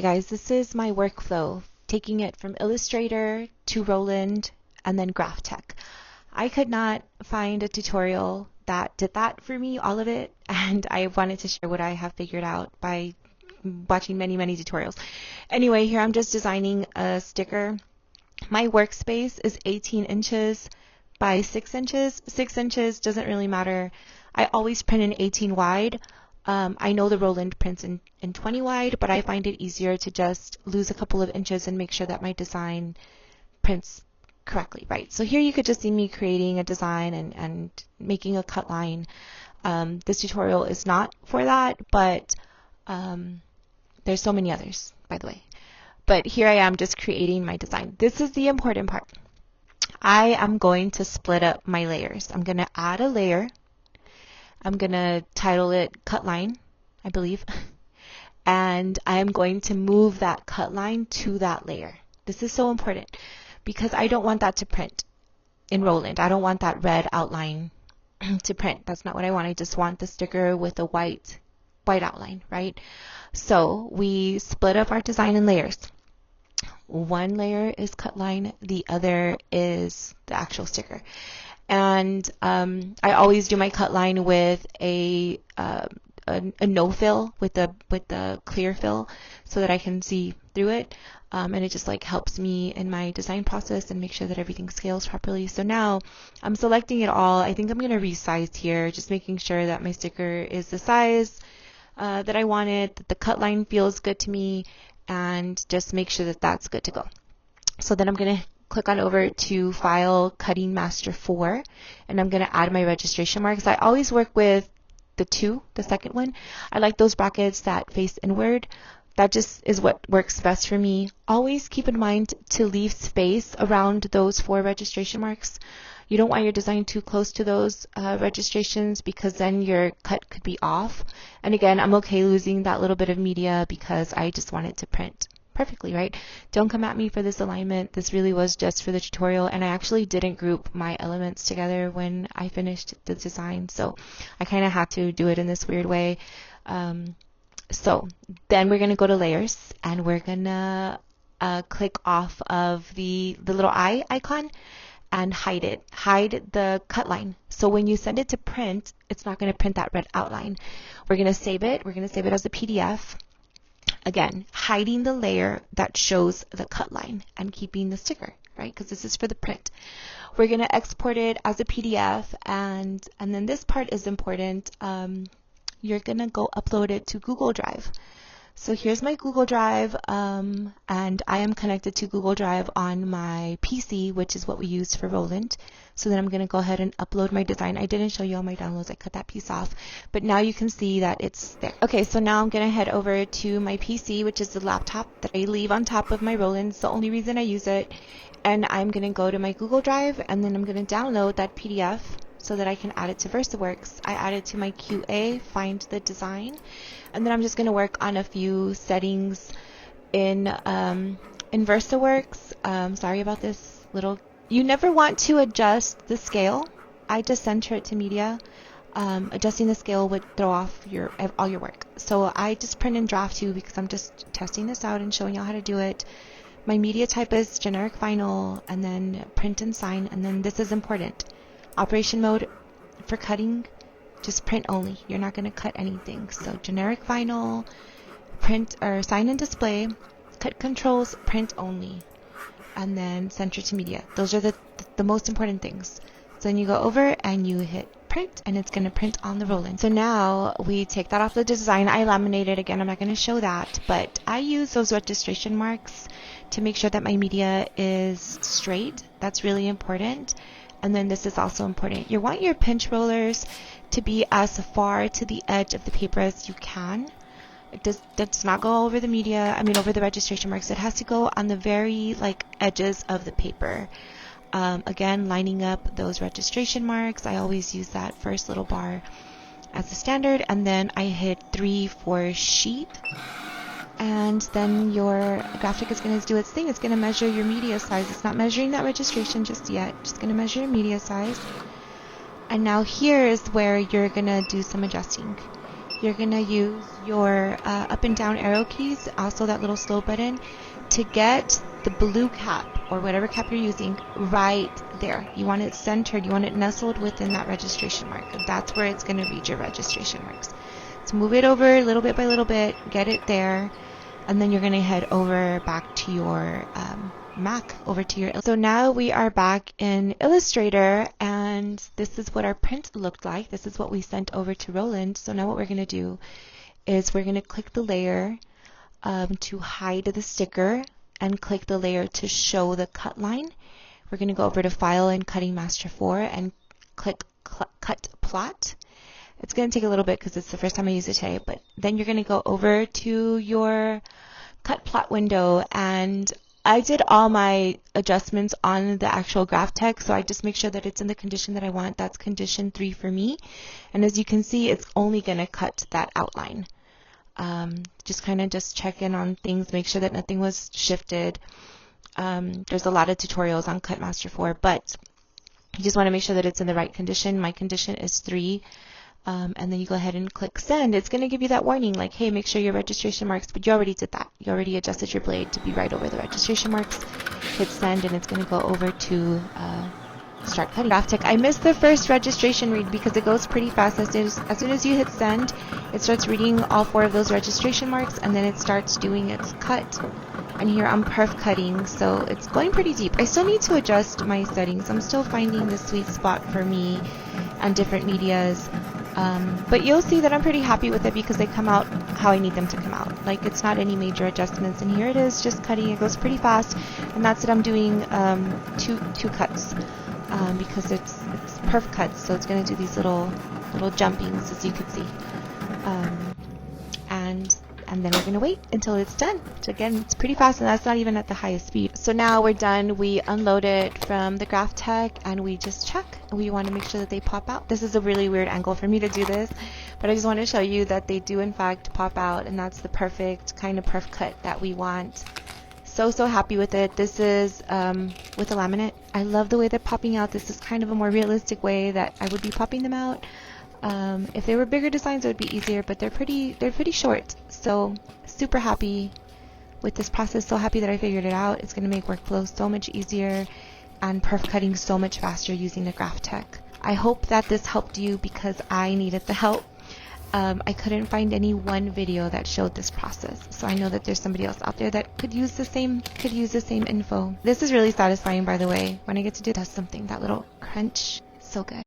Hey guys, this is my workflow, taking it from Illustrator to Roland and then Graphtec. I could not find a tutorial that did that for me, all of it, and I wanted to share what I have figured out by watching many tutorials. Anyway, here I'm just designing a sticker. My workspace is 18 inches by 6 inches. 6 inches doesn't really matter. I always print in 18 wide. I know the Roland prints in 20 wide, but I find it easier to just lose a couple of inches and make sure that my design prints correctly, right? So here you could just see me creating a design and making a cut line. This tutorial is not for that, but there's so many others, by the way. But here I am just creating my design. This is the important part. I am going to split up my layers. I'm going to add a layer. I'm going to title it cut line, I believe, and I'm going to move that cut line to that layer. This is so important because I don't want that to print in Roland. I don't want that red outline to print. That's not what I want. I just want the sticker with a white outline, right? So we split up our design in layers. One layer is cut line, the other is the actual sticker. And I always do my cut line with a no fill, with the clear fill, so that I can see through it. And it just like helps me in my design process and make sure that everything scales properly. So now I'm selecting it all. I think I'm going to resize here, just making sure that my sticker is the size that I wanted, that the cut line feels good to me, and just make sure that that's good to go. So then I'm going to click on over to File, Cutting Master 4, and I'm going to add my registration marks. I always work with the second one. I like those brackets that face inward. That just is what works best for me. Always keep in mind to leave space around those 4 registration marks. You don't want your design too close to those registrations because then your cut could be off. And again, I'm okay losing that little bit of media because I just want it to print perfectly, right? Don't come at me for this alignment. This really was just for the tutorial, and I actually didn't group my elements together when I finished the design, so I kind of had to do it in this weird way. So then we're going to go to layers, and we're going to click off of the little eye icon and hide it. Hide the cut line. So when you send it to print, it's not going to print that red outline. We're going to save it. We're going to save it as a PDF. Again, hiding the layer that shows the cut line and keeping the sticker, right? Because this is for the print. We're going to export it as a PDF, and then this part is important. You're going to go upload it to Google Drive. So here's my Google Drive, and I am connected to Google Drive on my PC, which is what we use for Roland. So then I'm going to go ahead and upload my design. I didn't show you all my downloads. I cut that piece off, but now you can see that it's there. Okay, so now I'm going to head over to my PC, which is the laptop that I leave on top of my Roland. It's the only reason I use it. And I'm going to go to my Google Drive, and then I'm going to download that PDF so that I can add it to VersaWorks. I add it to my QA, find the design, and then I'm just going to work on a few settings in VersaWorks. Sorry about this little. You never want to adjust the scale. I just center it to media. Adjusting the scale would throw off all your work. So I just print in Draft 2 because I'm just testing this out and showing y'all how to do it. My media type is generic vinyl, and then print and sign, and then this is important. Operation mode for cutting, just print only. You're not going to cut anything. So generic vinyl, print or sign and display, cut controls, print only, and then center to media. Those are the most important things. So then you go over and you hit print, and it's going to print on the Roland. So now we take that off the design. I laminated again. I'm not going to show that, but I use those registration marks to make sure that my media is straight. That's really important. And then this is also important. You want your pinch rollers to be as far to the edge of the paper as you can. It does not go over the media, over the registration marks. It has to go on the very edges of the paper. Again, lining up those registration marks. I always use that first little bar as the standard, and then I hit 3 for sheet. And then your Graphtec is going to do its thing. It's going to measure your media size. It's not measuring that registration just yet. Just going to measure your media size. And now here is where you're going to do some adjusting. you're going to use your up and down arrow keys, also that little slow button, to get the blue cap or whatever cap you're using right there. You want it centered, you want it nestled within that registration mark. That's where it's going to read your registration marks. So move it over little bit by little bit, get it there, and then you're going to head over back to your Mac, over to your. So now we are back in Illustrator, and this is what our print looked like. This is what we sent over to Roland. So now what we're going to do is we're going to click the layer to hide the sticker and click the layer to show the cut line. We're going to go over to File and Cutting Master 4 and click Cut Plot. It's going to take a little bit because it's the first time I use it today, but then you're going to go over to your Cut Plot window, and I did all my adjustments on the actual Graphtec, so I just make sure that it's in the condition that I want. That's condition 3 for me. And as you can see, it's only going to cut that outline. Just kind of just check in on things, make sure that nothing was shifted. There's a lot of tutorials on Cut Master 4, but you just want to make sure that it's in the right condition. My condition is 3. And then you go ahead and click send. It's going to give you that warning like, hey, make sure your registration marks, but you already did that. You already adjusted your blade to be right over the registration marks. Hit send, and it's going to go over to start cutting. Graphtec. I missed the first registration read because it goes pretty fast. As soon as you hit send, it starts reading all 4 of those registration marks, and then it starts doing its cut. And here I'm perf cutting, so it's going pretty deep. I still need to adjust my settings. I'm still finding the sweet spot for me and different medias. But you'll see that I'm pretty happy with it because they come out how I need them to come out. Like, it's not any major adjustments, and here it is just cutting. It goes pretty fast, and that's what I'm doing, two cuts because it's perf cuts, so it's going to do these little jumpings, as you can see, and then we're going to wait until it's done. So again, it's pretty fast, and that's not even at the highest speed. So now we're done. We unload it from the Graphtec, and we just check. We want to make sure that they pop out. This is a really weird angle for me to do this, but I just want to show you that they do in fact pop out, and that's the perfect kind of perf cut that we want. So happy with it. This is with a laminate. I love the way they're popping out. This is kind of a more realistic way that I would be popping them out. If they were bigger designs, it would be easier, but they're pretty short. So super happy with this process. So happy that I figured it out. It's going to make workflow so much easier and perf cutting so much faster using the Graphtec. I hope that this helped you because I needed the help. I couldn't find any one video that showed this process, so I know that there's somebody else out there that could use the same info. This is really satisfying, by the way, when I get to do something, that little crunch, so good.